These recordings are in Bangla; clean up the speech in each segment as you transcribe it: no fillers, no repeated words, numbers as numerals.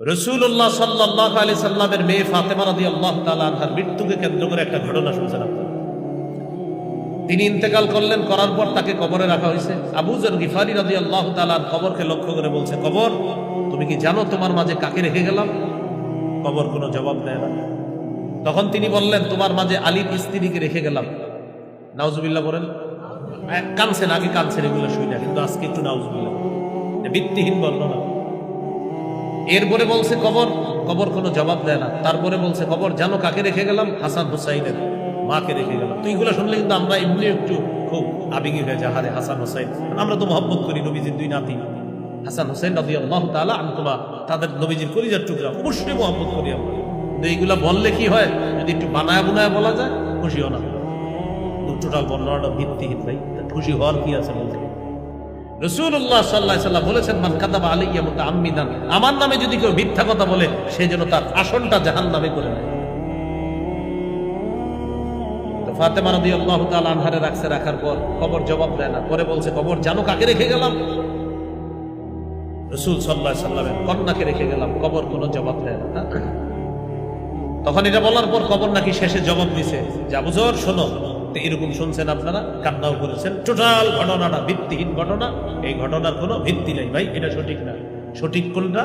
রাসূলুল্লাহ সাল্লাল্লাহু আলাইহি সাল্লামের মেয়ে ফাতেমা রাদিয়াল্লাহু তাআলা আনহার মৃত্যুকে কেন্দ্র করে একটা ঘটনা শুনছেন আপনারা। তিনি ইন্তেকাল করলেন, করার পর তাকে কবরে রাখা হয়েছে। আবু যর গিফারি রাদিয়াল্লাহু তাআলা কবরকে লক্ষ্য করে বলছে, কবর তুমি কি জানো তোমার মাঝে কাকে রেখে গেলাম? কবর কোনো জবাব দেয় না। তখন তিনি বললেন, তোমার মাঝে আলীর স্ত্রীকে রেখে গেলাম। নাউজুবিল্লাহ বলেন। কানছেন, আগে কানছেন এগুলো শুই না, কিন্তু আজকে একটু নাউজুবিল্লাহ, ভিত্তিহীন বর্ণনা। এরপরে বলছে কবর কোনো জবাব দেয় না। তারপরে বলছে, কবর জানো কাকে রেখে গেলাম? হাসান হুসাইনের মাকে রেখে গেলাম। তো এইগুলো শুনলে কিন্তু আমরা এমনি একটু খুব আবেগী হয়ে যায়, হারে হাসান হুসাইন, আমরা তো মহব্বত করি নবীজির দুই নাতি হাসান হুসাইন রাদিয়াল্লাহু তাআলা আনহুমা, তাদের নবীজির কলিজার টুকরা, অবশ্যই মহব্বত করি আমরা। কিন্তু এইগুলা বললে কি হয়, যদি একটু বানায় বুনায় বলা যায় খুশিও না। টোটাল বর্ণনাটা ভিত্তিহীন ভাই, খুশি হওয়ার কি আছে বলতে? রাসূলুল্লাহ সাল্লাল্লাহু আলাইহি ওয়াসাল্লাম বলেছেন, মান কাযাবা আলাইয়া মুতাআম্মিদান, আমার নামে যদি কেউ মিথ্যা কথা বলে সে যেন তার আসনটা জাহান্নামে করে নেয়। তো ফাতেমা রাদিয়াল্লাহু তাআলা আনহারে রাখছে, রাখার পর কবর জবাব দেয় না। পরে বলছে, কবর জানো কাকে রেখে গেলাম? রাসূল সাল্লাল্লাহু আলাইহি ওয়াসাল্লামের কন্যাকে রেখে গেলাম। কবর কোনো জবাব দেয় না। তখন এটা বলার পর কবর নাকি শেষে জবাব দিছে যে, আবু যর শোনো, এরকম শুনছেন আপনারা, কান্নাও করেছেন। টোটাল ঘটনাটা ভিত্তিহীন ঘটনা, এই ঘটনার কোনো ভিত্তি নেই ভাই, এটা সঠিক না। সঠিক কোনটা?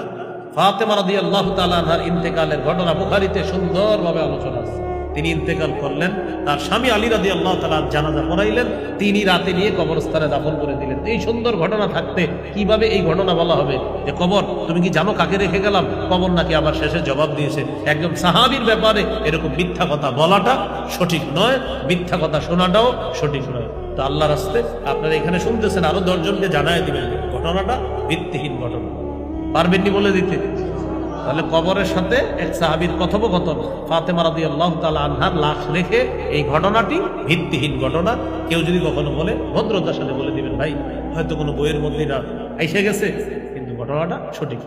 ফাতেমা রাদিয়াল্লাহু তাআলা আনহার ইন্তেকালের ঘটনা বুখারীতে সুন্দরভাবে আলোচনা আছে। তিনি ইন্তেকাল করলেন, তার স্বামী আলী রাদিয়াল্লাহু তাআলা জানাজা পড়াইলেন, তিনি রাতে নিয়ে কবরস্থানে দাফন করে দিলেন। এই সুন্দর ঘটনা থাকতে কিভাবে এই ঘটনা বলা হবে যে কবর তুমি কি জানো কাকে রেখে গেলাম? কবর নাকি আবার শেষে জবাব দিয়েছে। একজন সাহাবীর ব্যাপারে এরকম মিথ্যা কথা বলাটা সঠিক নয়, মিথ্যা কথা শোনাটাও সঠিক নয়। তো আল্লাহর রাস্তে আপনারা এখানে শুনতেছেন, আরো 10 জনকে জানায় দিবেন ঘটনাটা ভিত্তিহীন ঘটনা। পারবেননি বলে দিতে? তাহলে কবরের সাথে এক সাহাবীর কথোপকথন, ফাতেমা রাদিয়াল্লাহু তাআলা আনহার লাশ রেখে, এই ঘটনাটি ভিত্তিহীন ঘটনা। কেউ যদি কখনো বলে ভদ্রতার সাথে বলে দিবেন, ভাই হয়তো কোনো বইয়ের মধ্যে না এসে গেছে, কিন্তু ঘটনাটা সঠিক।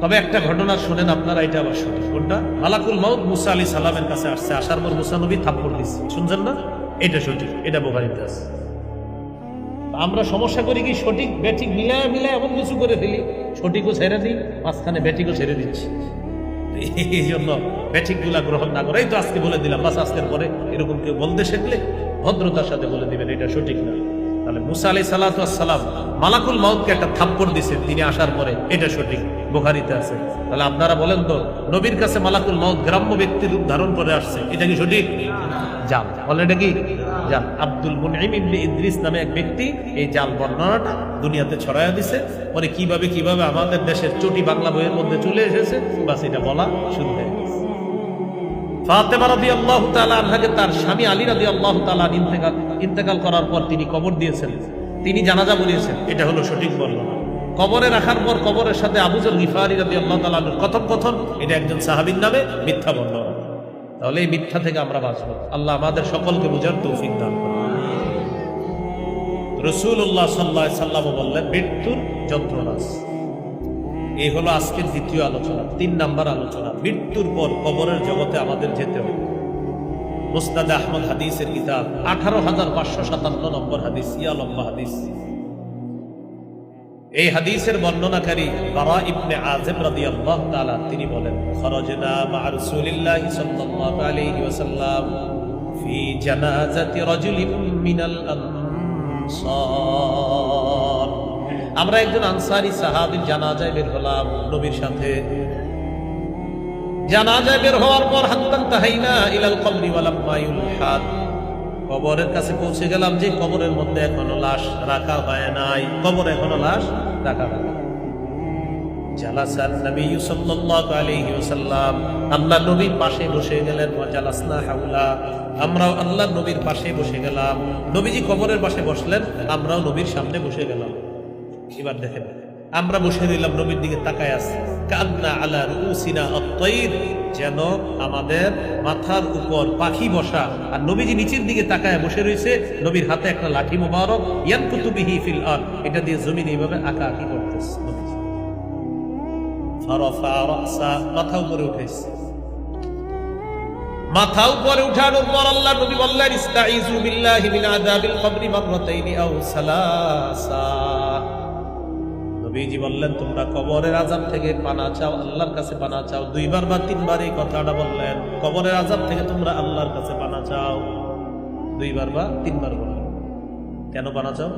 তবে একটা ঘটনা শুনেন আপনারা, এটা আবার সঠিক। কোনটা? মালাকুল মাউত মুসা আলাইহিস সালামের কাছে আসছে, আসার পর মুসা নবী থাপ্পড় দিচ্ছে, শুনছেন না? এটা সঠিক, এটা বুখারীতে আছে। আমরা সমস্যা করি কি, সঠিক ব্যাঠিক মিলায় মিলায় এমন কিছু করে ফেলি, সঠিকও ছেড়ে দিই, মাঝখানে ব্যাঠিকও ছেড়ে দিচ্ছি। এই জন্য ব্যাঠিকগুলা গ্রহণ না করে, এই তো আজকে বলে দিলাম, বাস আজকের পরে এরকম কেউ বলতে শিখলে ভদ্রতার সাথে বলে দিবেন এটা সঠিক না। তাহলে মুসা আলাইহিস সালাতু ওয়াস সালাম মালাকুল মাউতকে একটা থাপ্পড় দিয়েছেন তিনি আসার পরে, এটা সঠিক, বুখারীতে আছে। তাহলে আপনারা বলেন তো, নবীর কাছে মালাকুল মাউত গ্রাম্য ব্যক্তির রূপ ধারণ করে আসছে, এটা কি সঠিক? জাল বলে, এটা কি জাল? আব্দুল মুনঈম ইবনে ইদ্রিস নামে এক ব্যক্তি এই জাল বর্ণনাটা দুনিয়াতে ছড়ায়া দিছে। পরে কিভাবে কিভাবে আমাদের দেশের চটি বাংলা বইয়ের মধ্যে চলে এসেছে, বাস এটা বলা শুরু হয়ে গেছে। ফাতেমা রাদিয়াল্লাহু তাআলা আনহাকে তার স্বামী আলী রাদিয়াল্লাহু তাআলা ইন্তেকাল করার পর তিনি কবর দিয়েছেন, তিনি জানাজা পড়িয়েছেন, এটা হলো সঠিক বর্ণনা। কবরে রাখার পর কবরের সাথে আবু যর গিফারি রাদিয়াল্লাহু তাআলা আনহুর কথোপকথন, এটা একজন সাহাবীর নামে মিথ্যা বর্ণনা। তাহলে এই মিথ্যা থেকে আমরা বাঁচব। আল্লাহ আমাদের সকলকে বুঝার তৌফিক দান করুন। রাসূলুল্লাহ সাল্লাল্লাহু আলাইহি ওয়াসাল্লাম বললেন, মৃত্যুর যন্ত্রণা। এই হলো আজকের দ্বিতীয় আলোচনা, 3 নাম্বার আলোচনা। মৃত্যুর পর কবরের জগতে আমাদের যেতে হবে। মুসনাদ আহমদ হাদিসের কিতাব 18,557 নম্বর হাদিস, ইয়া লম্বা হাদিস। এই হাদিসের বর্ণনাকারী বারা ইবনে আযিব রাদিয়াল্লাহু তাআলা তিনি বলেন, খরাজনা মা রাসূলিল্লাহি সাল্লাল্লাহু আলাইহি ওয়াসাল্লাম ফি জানাজাতি রাজুলিন মিনাল আনসার। আমরা একজন আনসারী সাহাবীর জানাজায় বের হলাম নবীর সাথে। জানাজায় বের হওয়ার পর হাত্তান তাহাইনা ইলাল কবরি ওয়ালাম্মা ইউলহাদ, কবরের কাছে পৌঁছে গেলাম, যে কবরের মধ্যে এখনো লাশ রাখা হয় নাই, কবরে এখনো লাশ রাখা হয় নাই। জালাসান নবী সাল্লাল্লাহু আলাইহি ওয়াসাল্লাম, আল্লাহ নবীর পাশে বসে গেলেন। ওয়া জালাসনা হাওলা, আমরাও আল্লাহ নবীর পাশে বসে গেলাম। নবীজি কবরের পাশে বসলেন, আমরাও নবীর সামনে বসে গেলাম। এবার দেখেন, আমরা বসে রইলাম, নবীর দিকে তাকায় আছি। কান্না আলা রুসিনা আত-তাইর, যেন আমাদের মাথার উপর পাখি বসা, আর নবীজি নিচের দিকে তাকায় বসে রয়েছে। নবীর হাতে একটা লাঠি মুবারক, ইয়ানকুতু বিহি ফিল আরদ, এটা দিয়ে জমিনে এইভাবে আঁকা আঁকি করতেছে। নবীজি ফারাফা রাসা, মাথা উপরে উঠেছে। মাথা উপরে উঠানোর পর আল্লাহ নবী বললেন, ইস্তাইযু বিল্লাহি মিন আযাবিল কবরি মাররাতাইনি আও সালাসা। নবীজি বললেন তোমরা কবরের আযাব থেকে পানা চাও, আল্লাহর কাছে পানা চাও। 2 বার বা 3 বার এই কথাটা বললেন, কবরের আযাব থেকে তোমরা আল্লাহর কাছে পানা চাও। 2 বার বা 3 বার বললেন। কেন পানা চাও?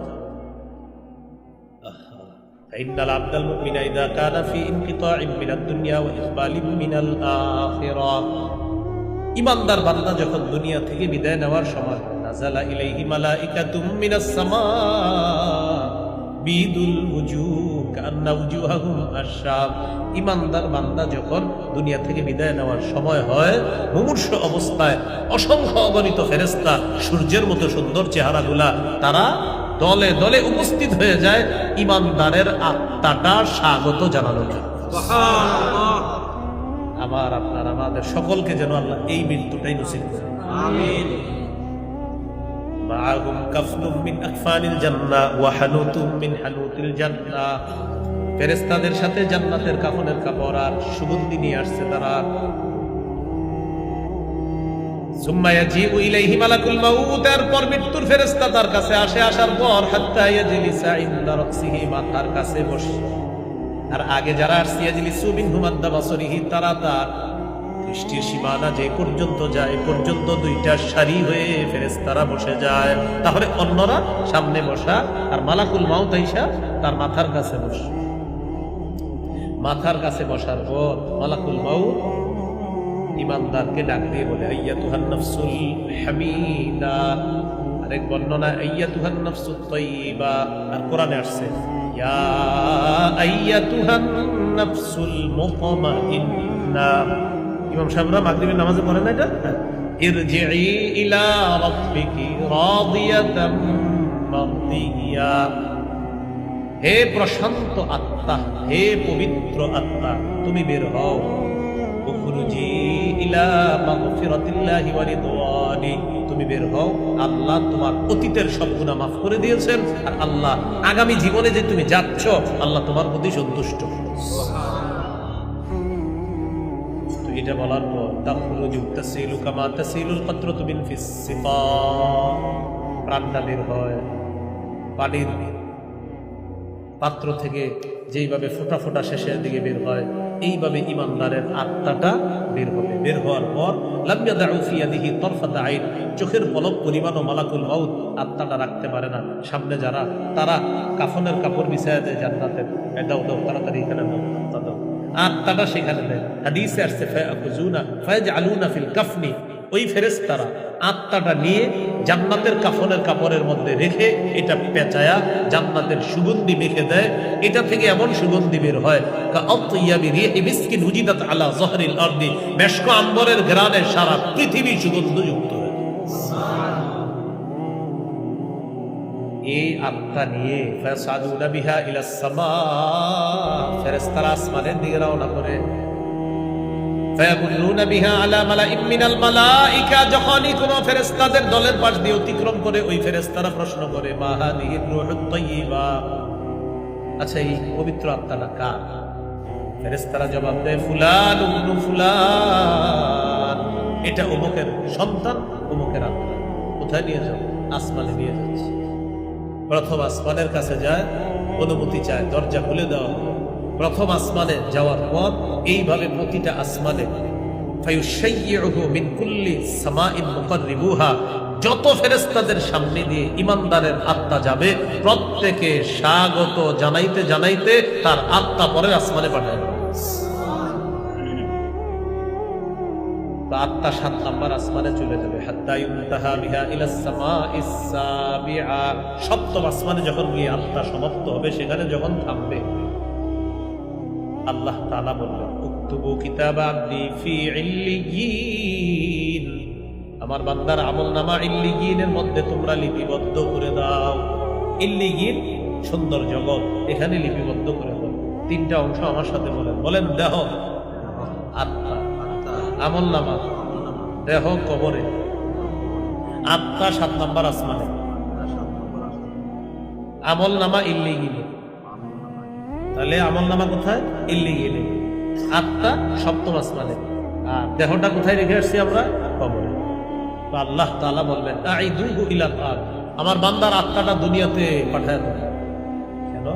ইন্নাল আবদাল মুমিনা ইযা কানা ফি ইনকিতাইন মিনাদ দুনিয়া ওয়া ইকবালিন মিনাল আখিরাহ, ইমানদার বান্দা যখন দুনিয়া থেকে বিদায় নেওয়ার সময়, নাযালা ইলাইহি মালাইকাতুম মিনাস সামা বিদুল উজুহ কান্না উজুহাহুম আশাব, ইমানদার বান্দা যখন দুনিয়া থেকে বিদায় নেওয়ার সময় হয়, মুমূর্ষ অবস্থায় অসংখ্য অগণিত ফেরেশতা সূর্যের মতো সুন্দর চেহারাগুলা তারা দলে দলে উপস্থিত হয়ে যায় ইমানদারের আত্মাটা স্বাগত জানানোর জন্য। আমার আপনার আমাদের সকলকে যেন আল্লাহ এই মৃত্যুটাই নসিব করেন। আমিন। মাআহুম কাফনুম মিন আকফানিল জান্নাহ ওয়া হানুতুম মিন হানুতিল জান্নাহ, ফেরেশতাদের সাথে জান্নাতের কাফনের কাপড় আর সুগন্ধি নিয়ে আসছে তারা। সুম্মা ইয়াজিউ ইলাইহি মালাকুল মাউত, এরপর মৃত্যুর ফেরেশতা তার কাছে আসে, আসার পর হাত্তা ইয়াজলিসা ইনদা রাসিহি, মাথার কাছে বসে। আর আগে যারা আসছে ইয়াজলিসু মিনহু মাদ্দা বাসরিহি, তারা তার দৃষ্টির সীমানা যে পর্যন্ত যায় পর্যন্ত 2টা সারি হয়ে ফেরেশতারা বসে যায়। তাহলে অন্যরা সামনে বসা আর মালাকুল মাউত আইসা তার মাথার কাছে বসে। মাথার কাছে বসার পর মালাকুল মাউত ইমানদারকে ডাক দিয়ে বলে আইয়াতুহান নাফসুল হামিদা, আরেক বর্ণনা আইয়াতুহান নাফসুত তাইয়্যিবা। আর কোরআনে আসছে ইয়া আইয়াতুহান নাফসুল মুতমাইন্না। ইমাম সাহেবরা মাগরিবের নামাজে পড়ে না এটা, ইরজিই ইলা রাব্বিকি রাদিয়াতাম মারদিয়া, হে প্রশান্ত আত্মা, হে পবিত্র আত্মা, তুমি বের হও। উখরুজি ইলা মাগফিরাতিল্লাহি ওয়া রিদওয়ানি, তুমি বের হও, আল্লাহ তোমার অতীতের সব গুনাহ মাফ করে দিয়েছেন, আর আল্লাহ আগামী জীবনে যে তুমি যাচ্ছ আল্লাহ তোমার প্রতি সন্তুষ্ট। তো এটা বলার পর তাখরুজু তাসিলু কামা তাসিলুল কাতরাতু মিন ফিস সিফা, প্রাণটা বের হয় পানির পাত্র থেকে যেইভাবে ফোঁটা ফোঁটা শেষের দিকে বের হয়, এইভাবে ইমানদারের আত্মাটা বের হবে। বের হওয়ার পর লাম ইয়াদাউ ফি ইয়াদিহি তরফাতা আইন, চোখের পলক পরিমাণও মালাকুল মাউত আত্মাটা রাখতে পারে না। সামনে যারা তারা কাফনের কাপড় বিছায়া দেয় জান্নাতের, দাও দাও তাড়াতাড়ি এখানে দাও, আত্মাটা সেখানে দেয়। হাদিসে আসছে ফায়াখুজুনা ফায়াজআলুনা ফিল কাফনি, ওই ফেরেশতারা আত্মাটা নিয়ে জান্নাতের কাফনের কাপড়ের মধ্যে রেখে এটা পেঁচায়া জান্নাতের সুগন্ধি মেখে দেয়। এটা থেকে এমন সুগন্ধি বের হয় কাআতিয়াবি রিহি মিসকিন উজিদাত আলা যহরিল আরদি, মেশক আম্বরের ঘ্রাণে সারা পৃথিবী সুগন্ধযুক্ত হয়। এই আত্মা নিয়ে ফাসাদুনা বিহা ইলাস সামা, ফেরেশতারা আসমানের দিকে রওনা করে। ফায়াকুল্লুনা বিহা আলা মালাইম মিনাল মালাইকা, যখনই কোনো ফেরেশতাদের দলের পাশ দিয়ে অতিক্রম করে ওই ফেরেশতারা প্রশ্ন করে মা হাদিহির রূহুত তাইয়্যিবা, আচ্ছা এই পবিত্র আত্মাটা কার? ফেরেশতারা জবাব দেয় ফুলান ইবনু ফুলান, এটা অমুকের সন্তান, অমুকের আত্মা। কোথায় নিয়ে যাও? আসমানে নিয়ে যাচ্ছে। প্রথম আসমানের কাছে যায়, অনুমতি চায়, দরজা খুলে দেওয়া। প্রথম আসমানে যাওয়ার পর এইভাবে প্রতিটা আসমানে ফায়ুশাইয়্যুহু মিন কুল্লি সামাইন মুকাররিবুহা, যত ফেরেশতাদের সামনে দিয়ে ইমানদারের আত্মা যাবে প্রত্যেকে স্বাগত জানাইতে জানাইতে তার আত্মা পরের আসমানে পাঠায়। আত্মা 7 নম্বর আসমানে চলে যাবে। হাত্তা ইউনতাহা বিহা ইলাস সামাইস সাবিআ, 7ম আসমানে যখন গিয়ে আত্মা সমাপ্ত হবে, সেখানে যখন থামবে আল্লাহ তাআলা বললেন উকতুবু কিতাবা আবদি ফি ইল্লিয়িন, আমার বান্দার আমলনামা ইল্লিয়িনের মধ্যে তোমরা লিপিবদ্ধ করে দাও। ইল্লিয়িন সুন্দর জগৎ, এখানে লিপিবদ্ধ করে দাও। 3টা অংশ আমার সাথে বলেন, বলেন দেহ, আত্মা, আমলনামা। দেহ কবরে, আত্মা 7 নম্বর আসমানে, আমলনামা ইল্লিয়িনে। তাহলে আমলনামা কোথায়? ইল্লিয়িনে। আত্মা 7ম আসমানে, আর দেহটা কোথায় রেখে আসছি আমরা? কবরে। তো আল্লাহ তাআলা বলবেন আইদুহু ইলাল আরদ, আমার বান্দার আত্মাটা দুনিয়াতে পাঠায় দাও। কেন?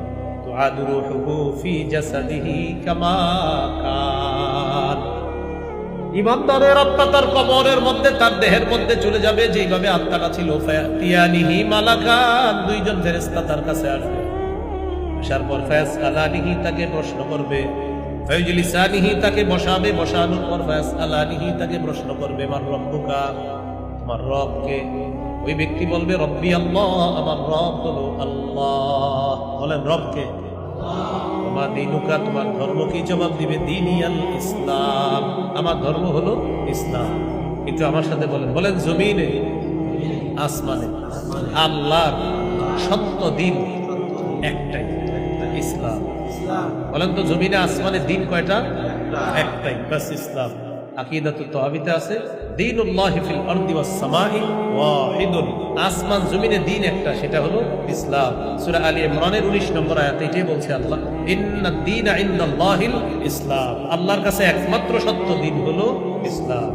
তো তুআদ রূহুহু ফি জাসাদিহি কামা কান। ঈমানদারের আত্মা তার কবরের মধ্যে, তার দেহের মধ্যে চলে যাবে যেইভাবে আত্মাটা ছিল। ফায়াতিয়ানিহি মালাকান, দুইজন ফেরেশতা তার কাছে আসবে। আসার পর ফায়াসআলানিহি, তাকে প্রশ্ন করবে। ফায়ুজলিসানিহি, তাকে বসাবে। বসানোর পর ফায়াসআলানিহি, তাকে প্রশ্ন করবে মান রব্বুকা, তোমার রব কে? ওই ব্যক্তি বলবে রব্বি আল্লাহ, আমার রব হলো আল্লাহ। বলেন রব কে? তোমার দিনুকা, তোমার ধর্ম কি? জবাব দিবে দীনিয়াল ইসলাম, আমার ধর্ম হলো ইসলাম। কিন্তু আমার সাথে বলেন, বলেন জমিনে আসমানে আল্লাহর সত্য দিন একটাই, ইসলাম। বলেন তো জমিনে আসমানে দিন কয়টা? একটাই, বাস ইসলাম। আকীদাতুত তাওহীদে আছে দীনুল্লাহি ফিল আরদি ওয়াস সামাই ওয়াহিদুন, আসমান জমিনে দিন একটা, সেটা হলো ইসলাম। সূরা আলী ইমরানের 19 নম্বর আয়াতে এটাই বলছে আল্লাহ, ইন্নাদ দীনা ইনদাল্লাহিল ইসলাম, আল্লাহর কাছে একমাত্র সত্য দিন হলো ইসলাম।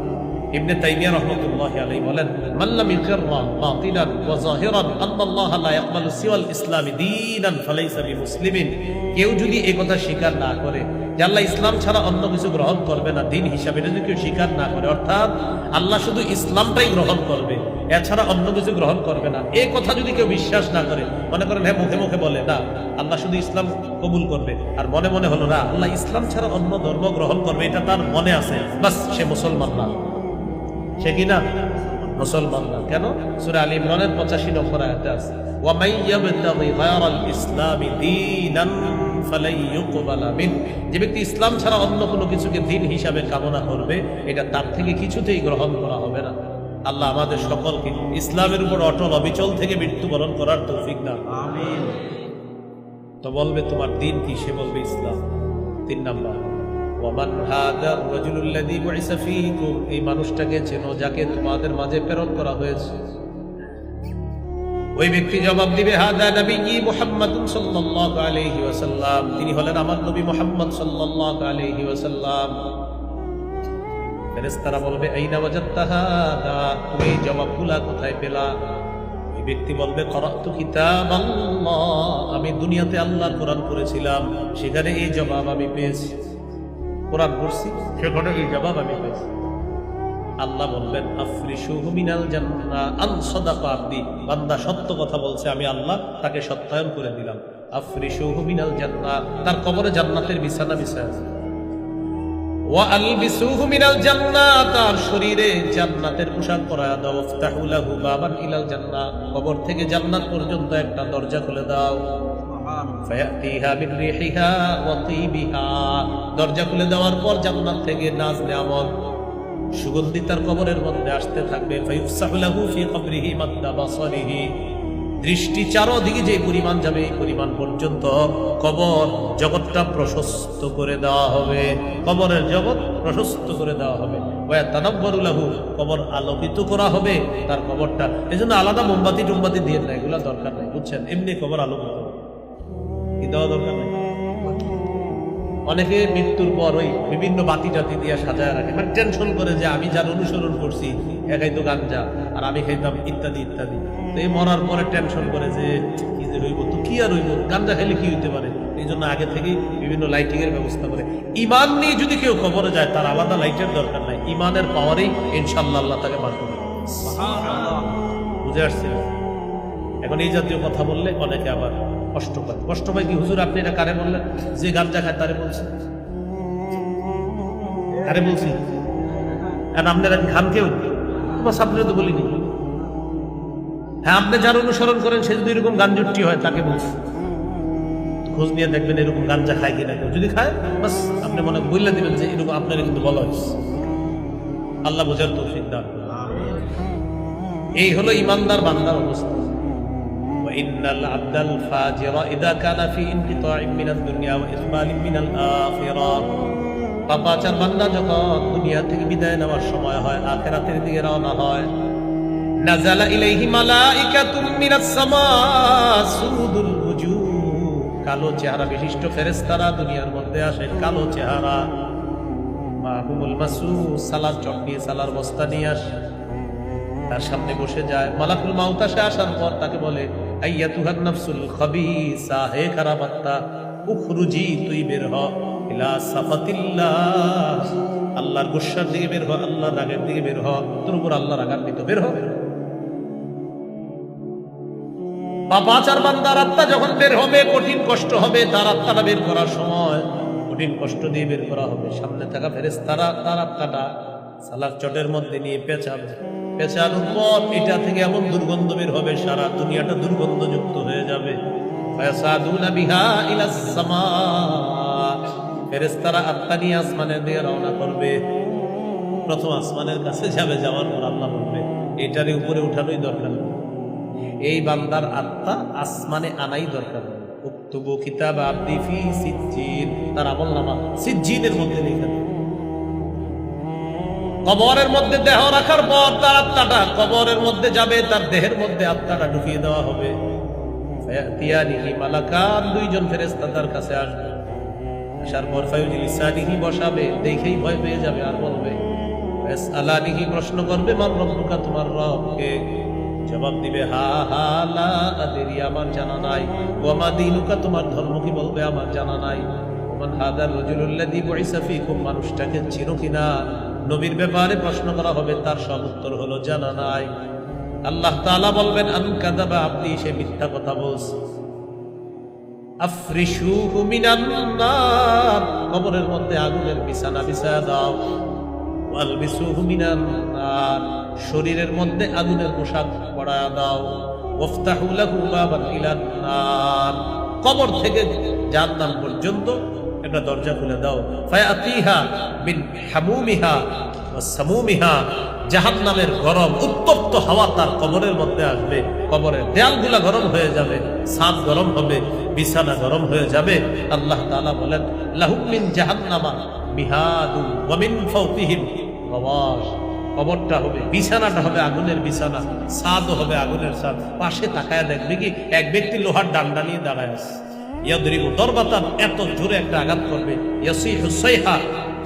ইবনে তাইমিয়া রাহমাতুল্লাহি আলাইহি বলেন, মান লাম ইকররা বাতিনান ওয়া যাহিরান আল্লাহ লা ইয়াকবালু সিওয়াল ইসলামি দীনান ফালাইসা বিমুসলিমিন, কেউ যদি এই কথা স্বীকার না করে যে আল্লাহ ইসলাম ছাড়া অন্য কিছু গ্রহণ করবে না দিন হিসাবে, যদি কেউ স্বীকার না করে, অর্থাৎ আল্লাহ শুধু ইসলামটাই গ্রহণ করবে, এছাড়া অন্য কিছু গ্রহণ করবে না, এই কথা যদি কেউ বিশ্বাস না করে, মনে করেন হ্যাঁ মুখে মুখে বলে না আল্লাহ শুধু ইসলাম কবুল করবে, আর মনে মনে হলো না আল্লাহ ইসলাম ছাড়া অন্য ধর্ম গ্রহণ করবে, এটা তার মনে আছে, বাস সে মুসলমান না। সে কিনা মুসলমান না। কেন? সূরা আলী ইমরানের 85 নম্বর আয়াতে আছে, ওয়া মান ইয়াবতাগি গায়রাল ইসলামি দীনান ফালাই ইউকবালা মিন, যে ব্যক্তি ইসলাম ছাড়া অন্য কোনো কিছুকে দিন হিসাবে কামনা করবে, এটা তার থেকে কিছুতেই গ্রহণ করা হবে না। আল্লাহ আমাদের সকলকে ইসলামের উপর অটল অবিচল থেকে মৃত্যুবরণ করার তৌফিক দান, আমিন। তো বলবে তোমার দিন কি? সে বলবে ইসলাম। 3 নাম্বার, ওয়ামান হাদার রাজুলুল্লাযী বুইসা ফীকুম, এই মানুষটাকে চেনো যাকে তোমাদের মাঝে প্রেরণ করা হয়েছে। ওই ব্যক্তি জবাব দিবে হাদা নবী মুহাম্মাদুন সাল্লাল্লাহু আলাইহি ওয়াসাল্লাম, তিনি হলেন আমার নবী মুহাম্মদ সাল্লাল্লাহু আলাইহি ওয়াসাল্লাম। ফেরেশতারা বলবে আইনা ওয়াজাদতা হাদা, তুমি এই জবাবগুলা কোথায় পেলা? ওই ব্যক্তি বলবে করাতু কিতাবাল্লাহ, আমি দুনিয়াতে আল্লাহর কোরআন পড়েছিলাম, সেখানে এই জবাব আমি পেয়েছি। কোরআন পড়ছি, সেখানে এই জবাব আমি পেয়েছি। আল্লাহ বললেন আফরিশুহু মিনাল জান্নাহ আন সাদাকা আবদি, বান্দা সত্য কথা বলছে, আমি আল্লাহ তাকে সত্যায়ন করে দিলাম। আফরিশুহু মিনাল জান্নাহ, তার কবরে জান্নাতের বিছানা বিছায়া আছে। ওয়া আলবিসুহু মিনাল জান্নাহ, তার শরীরে জান্নাতের পোশাক পরায়া দাও। ইফতাহু লাহু বাবান ইলাল জান্নাহ, কবর থেকে জান্নাত পর্যন্ত একটা দরজা খুলে দাও। ফায়াতিহা মিন রিহিহা ওয়া তিবিহা, দরজা খুলে দেওয়ার পর জান্নাত থেকে নাজ নেয়ামত সুগন্ধি তার কবরের মধ্যে আসতে থাকবে। ফায়ুফসাহু লাহু ফি কবরিহি মাদ্দা বাসারিহি, দৃষ্টি চারদিকে যে পরিমাণ যাবে এই পরিমাণ পর্যন্ত কবর জগৎটা প্রশস্ত করে দেওয়া হবে, কবরের জগৎ প্রশস্ত করে দেওয়া হবে। ওয়া তানাব্বারু লাহু, কবর আলোকিত করা হবে তার কবরটা। এজন্য আলাদা মোমবাতি টুমবাতি দিয়ে না, এগুলা দরকার নাই, বুঝছেন? এমনি কবর আলোকিত কি দেওয়া দরকার নাই। অনেকে মৃত্যুর পর ওই বিভিন্ন বাতি টাতি দিয়ে সাজায় রাখে, মানে টেনশন করে যে আমি যার অনুসরণ করছি এ খাইতো গাঞ্জা আর আমি খাইতাম ইত্যাদি ইত্যাদি। তো এই মরার পরে টেনশন করে যে কি যে রইব, তো কি আর রইব, গাঞ্জা খাইলে কি হইতে পারে, এই জন্য আগে থেকেই বিভিন্ন লাইটিং এর ব্যবস্থা করে। ইমান নিয়ে যদি কেউ কবরে যায় তার আলাদা লাইটের দরকার নাই, ইমানের পাওয়ারেই ইনশাআল্লাহ আল্লাহ তাকে বার করবে। বুঝে আসছে? এখন এই জাতীয় কথা বললে অনেকে আবার কষ্ট পায়। কষ্ট পায় কি? হুজুর আপনি এটা কারে বললেন? যে গাঞ্জা খায় তারে বলছি, কারে বলছি? আর আপনারা খান কেউ? তোমার সামনে তো বলিনি। হ্যাঁ, আপনি যার অনুসরণ করেন সে যদি এরকম গাঞ্জুট্টি হয় তাকে বলছি। খোঁজ নিয়ে দেখবেন এরকম গাঞ্জা খায় কিনা কেউ। যদি খায় বাস আপনি মনে বললে দিবেন যে এরকম আপনারা কিন্তু বলা হয়েছে। আল্লাহ বোঝার তৌফিক দান। এই হলো ইমানদার বান্দার অবস্থা। ইন্নাল আবদাল ফাজিরা ইযা কানা ফি ইনকিতাইম মিনাদ দুনিয়া ওয়া ইকবালিম মিনাল আখিরাহ, পাপাচার বান্দা যখন দুনিয়া থেকে বিদায় নেওয়ার সময় হয়, আখিরাতের দিকে রওনা হয়, নাযালা ইলাইহি মালাইকাতুম মিনাস সামা সুদুল ওজুহ, কালো চেহারা বিশিষ্ট ফেরেশতারা দুনিয়ার মধ্যে আসেন, কালো চেহারা। মাহুমুল মাসু, সালার চট নিয়ে, সালার বস্তা নিয়ে আসে, তার সামনে বসে যায়। মালাকুল মাউত আসে, আসার পর তাকে বলে আইয়াতুহান নাফসুল খাবিসা, হে খারাপ আত্মা, উখরুজি, তুই বের হ, ইলা সাফাতিল্লাহ, আল্লাহর গুসার দিকে বের হ, আল্লাহর রাগের দিকে বের হ, তোর উপর আল্লাহ রাগান্বিত, বের হ। পাপাচার বান্দার আত্মা যখন বের হবে, কঠিন কষ্ট হবে, তার আত্মাটা বের করার সময় কঠিন কষ্ট দিয়ে বের করা হবে। সামনে থাকা ফেরেশতারা তার আত্মাটা সালার চটের মধ্যে নিয়ে পেঁচাবে, পেঁচানোর পর এটা থেকে এমন দুর্গন্ধ বের হবে, সারা দুনিয়াটা দুর্গন্ধযুক্ত হয়ে যাবে। ফায়াসাদুনা বিহা ইলাস সামা, ফেরেশতারা আত্মা নিয়ে আসমানের দিকে রওনা করবে। প্রথম আসমানের কাছে যাবে, যাওয়ার পর আল্লাহ বলবে এটারে উপরে উঠানোই দরকার নেই, এই বান্দার আত্মা আসমানে আনাই দরকার নেই। উক্তুবু কিতাব আবদি ফি সিজ্জিন, তার আমলনামা সিজ্জিনের মধ্যে লিখে দাও। কবরের মধ্যে দেহ রাখার পর তার আত্মাটা কবরের মধ্যে যাবে, তার দেহের মধ্যে আত্মাটা ঢুকিয়ে দেওয়া হবে। ফায়াতিয়ানিহি মালাকান, দুইজন ফেরেশতা তার কাছে আসবে। আসার পর ফায়ুজলিসানিহি, বসাবে, দেখেই ভয় পেয়ে যাবে, আর বলবে ফায়াসআলানিহি, প্রশ্ন করবে মান রব্বুকা, তোমার রব কে? জবাব দিবে হা হা লা আদরি, আমার জানা নাই। ওয়া মা দীনুকা, তোমার ধর্ম কি? বলবে আমার জানা নাই। ওমান হাদার রাজুলুল্লাযী বুইসা ফীকুম, মানুষটাকে চিনো কিনা? নবীর ব্যাপারে প্রশ্ন করা হবে, তার সব উত্তর হলো জানা নাই। আল্লাহ তাআলা বলবেন আন কাযাবা আবদি, সে মিথ্যা কথা বলছে। আফরিশুহু মিনান নার, কবরের মধ্যে আগুনের বিছানা বিছায়া দাও। ওয়ালবিসুহু মিনান নার, শরীরের মধ্যে আগুনের পোশাক পরায়া দাও। ওয়াফতাহু লাহু বাবান ইলান নার, কবর থেকে জাহান্নাম পর্যন্ত একটা দরজা খুলে দাও। ফায়াতিহা মিন হামুমিহা ওয়া সামুমিহা, জাহান্নামের গরম উত্তপ্ত হাওয়া তার কবরের মধ্যে আসবে, কবরের দেয়ালগুলা গরম হয়ে যাবে, ছাদ গরম হবে, বিছানা গরম হয়ে যাবে। আল্লাহ তাআলা বলেন লাহুম মিন জাহান্নামা মিহাদু ওয়া মিন ফাওকিহিম গাওয়াশ, কবরটা হবে, বিছানাটা হবে আগুনের বিছানা, ছাদও হবে আগুনের ছাদ। পাশে তাকায় দেখবে কি এক ব্যক্তি লোহার ডান্ডা নিয়ে দাঁড়ায় আছে। ইয়াদরিবু দরবাতান, এত জোরে একটা আঘাত করবে। ইয়াসিহু সাইহা,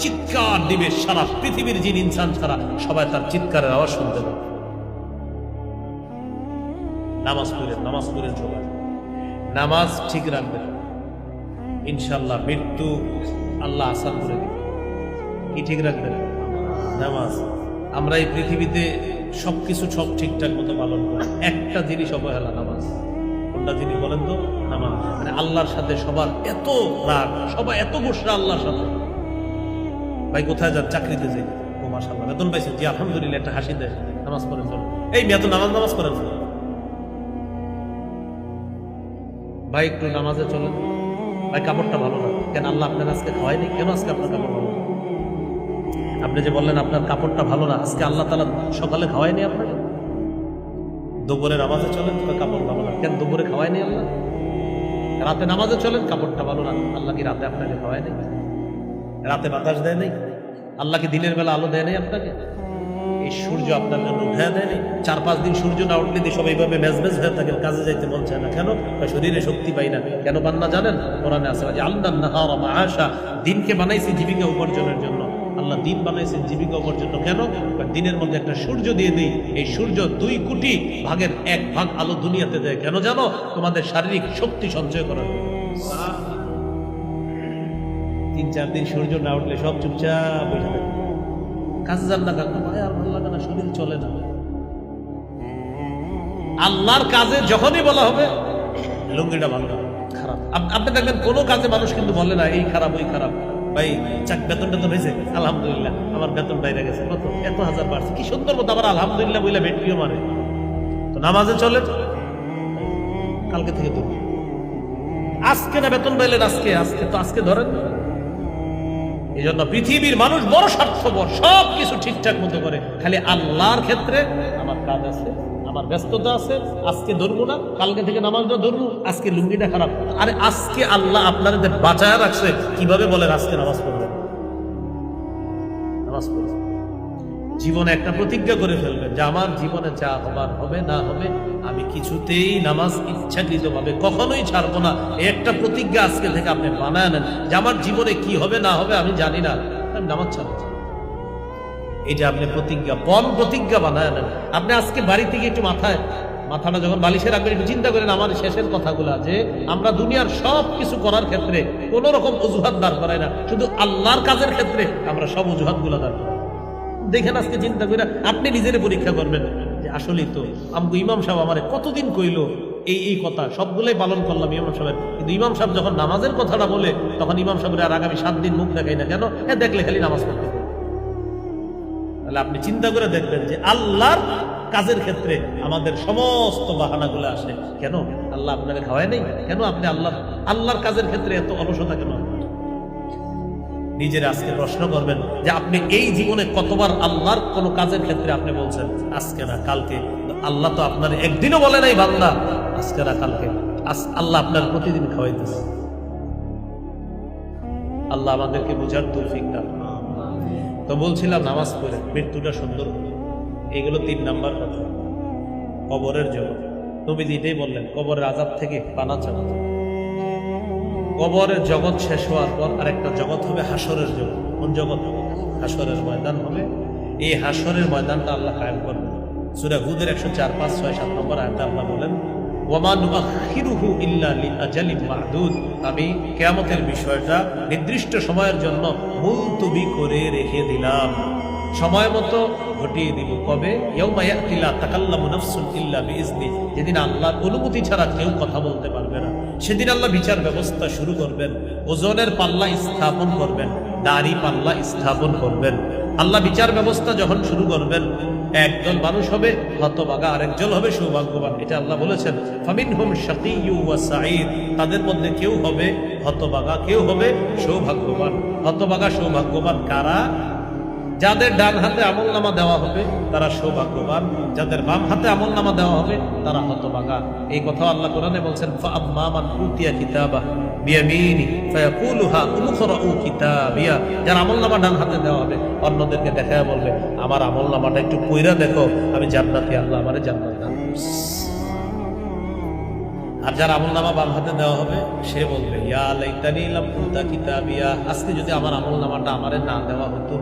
চিৎকার দিবে, সারা পৃথিবীর জিন ইনসান ছাড়া সবাই তার চিৎকারের আওয়াজ শুনতে পাবে। নামাজ পড়েন সবাই, নামাজ ঠিক রাখবেন, ইনশাআল্লাহ মৃত্যু আল্লাহ আসান করে দিবে। কি ঠিক রাখবেন? নামাজ। আমরা এই পৃথিবীতে সবকিছু সব ঠিকঠাক মতো পালন করি, একটা জিনিস অবহেলা, নামাজ। কোনটা জিনিস বলেন তো? নামাজ। মানে আল্লাহর সাথে সবার এত রাগ, সবাই এত গোসরা আল্লাহর সাথে। ভাই কোথায় যান? চাকরিতে যাই। ও মাশাআল্লাহ, বেতন পাইছেন? জি আলহামদুলিল্লাহ, একটা হাসি দেয়। নামাজ পড়েন, চলো। এই মেয়ে তো নামাজ করেন। ভাই একটু নামাজে চলেন। ভাই কাপড়টা ভালো না কেন? আল্লাহ আপনার আজকে খাওয়ায়নি কেন? আজকে আপনার কাপড় ভালো না? আপনি যে বললেন আপনার কাপড়টা ভালো না, আজকে আল্লাহ তাআলা সকালে খাওয়ায়নি আপনাকে? দুপুরে নামাজে চলেন, কাপড় ভালো না কেন? দুপুরে খাওয়ায়নি আল্লাহ? রাতে নামাজে চলেন, কাপড়টা ভালো না, আল্লাহ কি রাতে আপনাকে খাওয়ায়নি? রাতে বাতাস দেয় নাই? আল্লাহ কি দিনের বেলা আলো দেয় নাই আপনাকে? এই সূর্য আপনার জন্য উঠে দেয় নাই? 4-5 দিন সূর্য না উঠলে দিয়ে সবাই এইভাবে মেজমেজ হয়ে থাকে, কাজে যাইতে মন চায় না কেন? শরীরে শক্তি পাই না কেন? পান না জানেন? কোরআনে আছে যে আল্লাহ নাহারা মাআশা, দিনকে বানাইছি জীবিকা উপার্জনের জন্য। আল্লাহ দিন বানাইছেন জীবিকা উপার্জন কেন? দিনের মধ্যে একটা সূর্য দিয়ে দিই, এই সূর্য 2 কোটি ভাগের 1 ভাগ আলো দুনিয়াতে দেয় কেন জানো? তোমাদের শারীরিক শক্তি সঞ্চয় করার জন্য। 3-4 দিন সূর্য না উঠলে সব চুপচাপ বসে থাকে, কাজে যান না, কাজ ভাই আর ভালো লাগে না, শরীর চলে না। আল্লাহর কাজে যখনই বলা হবে লুঙ্গিটা ভালো না, খারাপ। আপনি দেখবেন কোনো কাজে মানুষ কিন্তু বলে না এই খারাপ ওই খারাপ। ভাই বেতনটা তো হয়েছে, আলহামদুলিল্লাহ আমার বেতন বাইরে গেছে, কত 1,000 বাড়ছে, কি সুন্দর মতো আবার আলহামদুলিল্লাহ বলে ভেটকিও মারে। তো নামাজে চলে, কালকে থেকে ধরুন। আজকে না বেতন পাইলেন, আজকে ধরেন। এই জন্য পৃথিবীর মানুষ বড় স্বার্থপর, সব কিছু ঠিকঠাক মতো করে, খালি আল্লাহর ক্ষেত্রে আমার কাজ আছে, আমার ব্যস্ততা আছে, আজকে ধরবো না, কালকে থেকে নামাজটা ধরবো, আজকে লুঙ্গিটা খারাপ। আরে আজকে আল্লাহ আপনাদের বাঁচায় রাখছে, কিভাবে বলেন আজকে নামাজ পড়বেন? নামাজ পড়বেন, জীবনে একটা প্রতিজ্ঞা করে ফেলবেন যে আমার জীবনে যা হবার হবে, না হবে, আমি কিছুতেই নামাজ ইচ্ছাকৃতভাবে কখনোই ছাড়বো না। একটা প্রতিজ্ঞা আজকে থেকে আপনি বানায় নেন যে আমার জীবনে কি হবে না হবে আমি জানি না, আমি নামাজ ছাড়বো। এটা আপনি প্রতিজ্ঞা বানায় নেন। আপনি আজকে বাড়ি থেকে একটু মাথায় মাথাটা যখন বালিশে রাখবেন একটু চিন্তা করেন আমার শেষের কথাগুলা, যে আমরা দুনিয়ার সব কিছু করার ক্ষেত্রে কোন রকম অজুহাত দাঁড় করাই না, শুধু আল্লাহর কাজের ক্ষেত্রে আমরা সব অজুহাত গুলা দাঁড় করাই। দেখেন আজকে চিন্তা করে আপনি নিজের পরীক্ষা করবেন যে আসলেই তো আমগো ইমাম সাহেব আমারে কতদিন কইলো এই কথা, সবগুলোই পালন করলাম ইমাম সাহেবের, কিন্তু ইমাম সাহেব যখন নামাজের কথাটা বলে তখন ইমাম সাহেবের আর আগামী 7 দিন মুখ দেখাই না কেন? দেখলে খালি নামাজ পড়তে হবে। তাহলে আপনি চিন্তা করে দেখবেন যে আল্লাহর কাজের ক্ষেত্রে আমাদের সমস্ত বাহানাগুলো আসে কেন? আল্লাহ আপনাকে খাওয়ায় নেই কেন? আপনি আল্লাহর কাজের ক্ষেত্রে এত অলসতা কেন? নিজের আজকে প্রশ্ন করবেন যে আপনি এই জীবনে কতবার আল্লাহর কোন কাজের ক্ষেত্রে আপনি বলছেন আজকে না কালকে? আল্লাহ তো আপনার একদিনও বলে নাই বান্দা আজকে না কালকে। আল্লাহ আপনার প্রতিদিন খাওয়াইতেছে। আল্লাহ আমাদেরকে বুঝার তৌফিক দান। তো বলছিলাম নামাজ পড়ে মৃত্যুটা সুন্দর হবে, এগুলো 3 নাম্বার কথা। কবরের জগৎ, নবীজি এটাই বললেন কবরের আযাব থেকে পানা চাওয়া। কবরের জগৎ শেষ হওয়ার পর আরেকটা জগৎ হবে হাসরের জগৎ। কোন জগৎ? হাসরের ময়দান হবে। এই হাসরের ময়দানটা আল্লাহ কায়েম করবেন। সূরা হুদের 104, 5, 6, 7 নম্বর আয়াতে আল্লাহ বলেন ওয়ামা নুআখিরুহু ইল্লা লিআজালিন মা'দুদ, আমি কিয়ামতের বিষয়টা নির্দিষ্ট সময়ের জন্য মুলতবি করে রেখে দিলাম, সময় মতো ঘটিয়ে দিব। কবে? ইয়াউমা ইয়াতি লা তাকাল্লামু নাফসুন ইল্লা বিইজনি, যেদিন আল্লাহর অনুমতি ছাড়া কেউ কথা বলতে পারবে না। সেদিন আল্লাহ বিচার ব্যবস্থা শুরু করবেন, ওজনের পাল্লা স্থাপন করবেন, দাড়ি পাল্লা স্থাপন করবেন। আল্লাহ বিচার ব্যবস্থা যখন শুরু করবেন, একদল মানুষ হবে হতভাগা, আরেকজন হবে সৌভাগ্যবান। এটা আল্লাহ বলেছেন ফামিনহুম শাকিয়্যু ওয়া সাঈদ, তাদের মধ্যে কেউ হবে হতভাগা, কেউ হবে সৌভাগ্যবান। হতভাগা সৌভাগ্যবান কারা? যাদের ডান হাতে আমলনামা দেওয়া হবে তারা সৌভাগ্যবান, যাদের বাম হাতে আমলনামা দেওয়া হবে তারা হতভাগা। এই কথা আল্লাহ কোরআনে বলছেন ফাআম্মা মান উতিয়া কিতাবাহ বিয়ামিনি ফায়াকুলু হা উমকরাউ কিতাবিয়া, যার আমলনামা ডান হাতে দেওয়া হবে অন্যদেরকে দেখায় বলবে আমার আমলনামাটা একটু পইরা দেখো, আমি জান্নাতি, আল্লাহ আমারে জান্নাত দান করছে। আর যার আমলনামা বাম হাতে দেওয়া হবে সে বলবে ইয়া লাইতানি লাম উতা কিতাবিয়া, আজকে যদি আমার আমলনামাটা আমারে না দেওয়া হতো।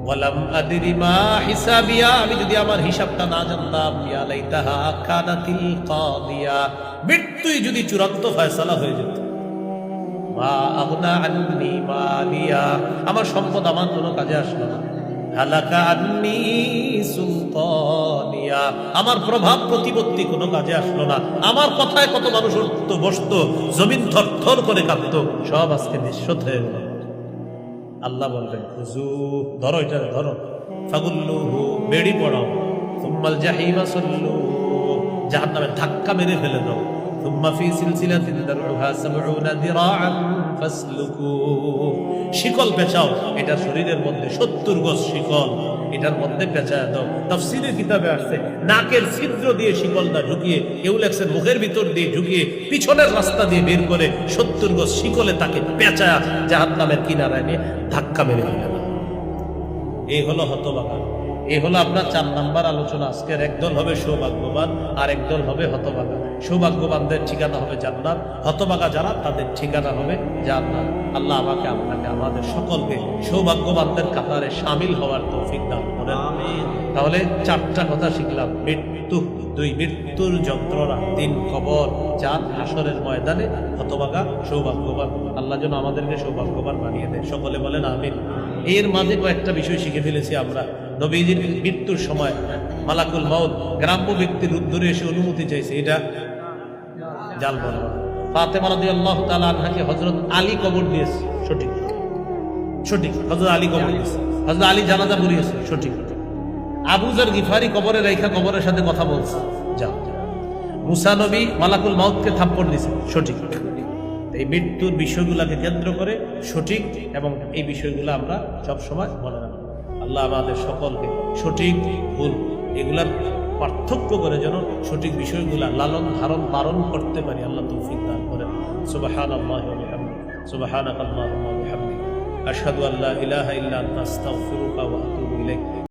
ওয়ালাম আদরি মা হিসাবিয়া, আমি যদি আমার হিসাবটা না জানতাম। ইয়া লাইতাহা কানাতিল কাদিয়া, মৃত্যুই যদি চূড়ান্ত ফয়সালা হয়ে যেত। মা আগনা আন্নি মালিয়া, আমার সম্পদ আমার কোনো কাজে আসলো না। হালাকা আন্নি সুলতানিয়া, আমার প্রভাব প্রতিপত্তি কোনো কাজে আসলো না। আমার কথায় কত মানুষ উঠতো বসতো, জমিন থরথর করে কাঁপতো, সব আজকে নিঃস্বত হয়ে গেল। আল্লাহ বলবেন খুজু, ধরো এটা ধরো, ফাগুল্লুহু, বেড়ি পড়াও, সুম্মাল জাহিমা সাল্লু, জাহান্নামে ধাক্কা মেরে ফেলে দাও, সুম্মা ফি সিলসিলাতিন দারউহা 70 যিরাআন ফাসলুকু, শিকল পেঁচাও, এটা শরীরের মধ্যে 70 গজ শিকল, এটার মধ্যে পেঁচায় দাও। তাফসীরের কিতাবে আসছে নাকের ছিদ্র দিয়ে শিকলটা ঢুকিয়ে, কেউ লেখছেন মুখের ভিতর দিয়ে ঢুকিয়ে পিছনের রাস্তা দিয়ে বের করে 70 গজ শিকলে তাকে পেঁচায়া জাহান্নামের কিনারায় নিয়ে ধাক্কা মেরে ফেলে দাও। এই হলো হতভাগা। এই হলো আপনার 4 নাম্বার আলোচনা আজকের। একদল হবে সৌভাগ্যবান আর একদল হবে হতভাগা। সৌভাগ্যবানদের ঠিকানা হবে জান্নাত, হতভাগা যারা তাদের ঠিকানা হবে জাহান্নাম। আল্লাহ আমাকে আপনাকে আমাদের সকলকে সৌভাগ্যবানদের কাতারে শামিল হওয়ার তৌফিক দান করেন। আমিন। তাহলে 4টা কথা শিখলাম। মৃত্যু, 2 মৃত্যুর যন্ত্রণা, 3 কবর, 4 হাসরের ময়দানে হতভাগা সৌভাগ্যবান। আল্লাহ যেন আমাদেরকে সৌভাগ্যবান বানিয়ে দেয়। সকলে বলেন আমিন। এর মাঝে কয়েকটা বিষয় শিখে ফেলেছি আমরা। নবীজির মৃত্যুর সময় মালাকুল মাউত গ্রাম্য ব্যক্তির উদ্ধারে এসে অনুমতি চাইছে, এটা জাল বলা। ফাতেমা রাদিয়াল্লাহু তাআলা আনহাকে হযরত আলী কবর দিয়েছে, সঠিক সঠিক, হযরত আলী কবর দিয়েছে। হযরত আলী জানাজা পড়িয়েছে, সঠিক। আবু যর গিফারি কবরে রাইখা কবরের সাথে কথা বলছে, যাও। মুসা নবী মালাকুল মাউতকে থাপ্পড় দিয়েছে, সঠিক। এই মৃত্যুর বিষয়গুলোকে কেন্দ্র করে সঠিক, এবং এই বিষয়গুলো আমরা সবসময় মনে রাখবো। আল্লাহ আমাদের সকলকে সঠিক ভুল এগুলার পার্থক্য করে যেন সঠিক বিষয়গুলা লালন ধারণ পালন করতে পারি। আল্লাহ তৌফিক দান করেন। সুবহানাল্লাহি ওয়া বিহামদিহি, সুবহানাকাল্লাহুম্মা ওয়া বিহামদিকা, আশহাদু আল্লা ইলাহা ইল্লা আনতা, আস্তাগফিরুকা ওয়া আতুবু